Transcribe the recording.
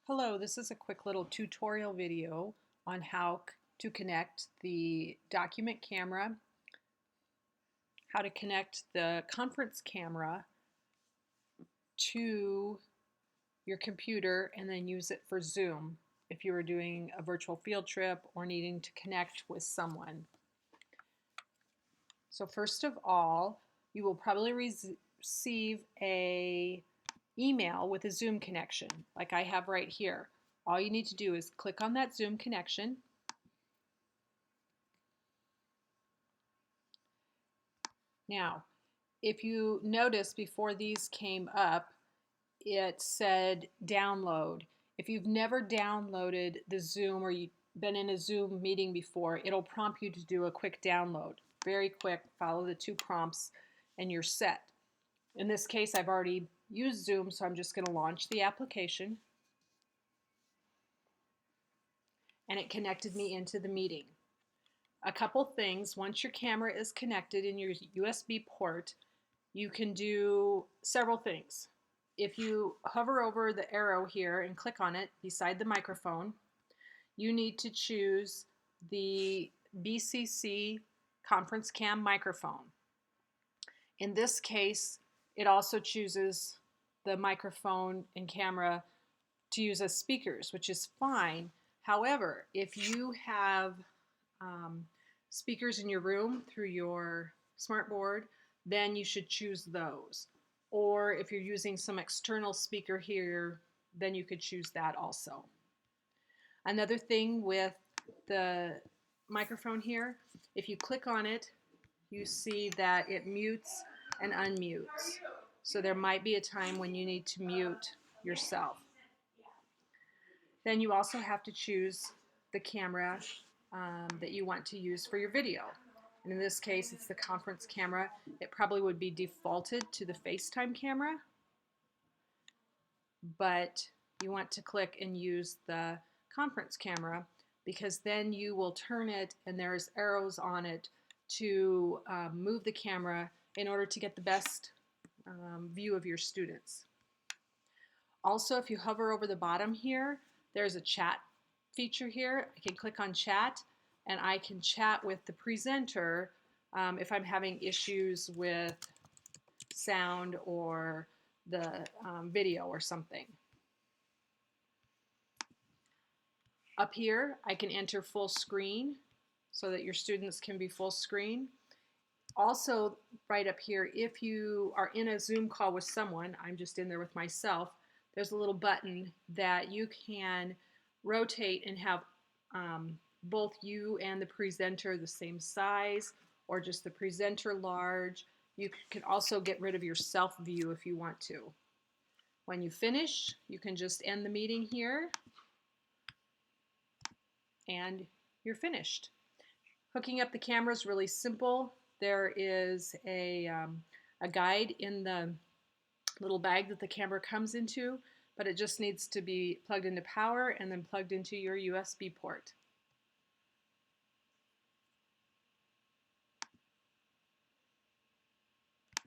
Hello, this is a quick little tutorial video on how to connect the document camera, how to connect the conference camera to your computer and then use it for Zoom if you were doing a virtual field trip or needing to connect with someone. So first of all, you will probably receive a email with a Zoom connection like I have right here. All you need to do is click on that Zoom connection. Now, if you notice before these came up, it said download. If you've never downloaded the Zoom or you've been in a Zoom meeting before, it'll prompt you to do a quick download. Very quick, follow the two prompts and you're set. In this case, I've already used Zoom, so I'm just going to launch the application. And it connected me into the meeting. A couple things, once your camera is connected in your USB port, you can do several things. If you hover over the arrow here and click on it beside the microphone, you need to choose the BCC conference cam microphone. In this case, it also chooses the microphone and camera to use as speakers, which is fine. However, if you have speakers in your room through your smartboard, then you should choose those. Or if you're using some external speaker here, then you could choose that also. Another thing with the microphone here, if you click on it, you see that it mutes and unmutes. So there might be a time when you need to mute yourself. Then you also have to choose the camera that you want to use for your video. And in this case, it's the conference camera. It probably would be defaulted to the FaceTime camera, but you want to click and use the conference camera because then you will turn it and there's arrows on it to move the camera in order to get the best view of your students. Also, if you hover over the bottom here, there's a chat feature here. I can click on chat and I can chat with the presenter if I'm having issues with sound or the video or something. Up here, I can enter full screen so that your students can be full screen. Also, right up here, if you are in a Zoom call with someone, I'm just in there with myself, there's a little button that you can rotate and have both you and the presenter the same size or just the presenter large. You can also get rid of your self view if you want to. When you finish, you can just end the meeting here and you're finished. Hooking up the camera is really simple. There is a guide in the little bag that the camera comes into, but it just needs to be plugged into power and then plugged into your USB port.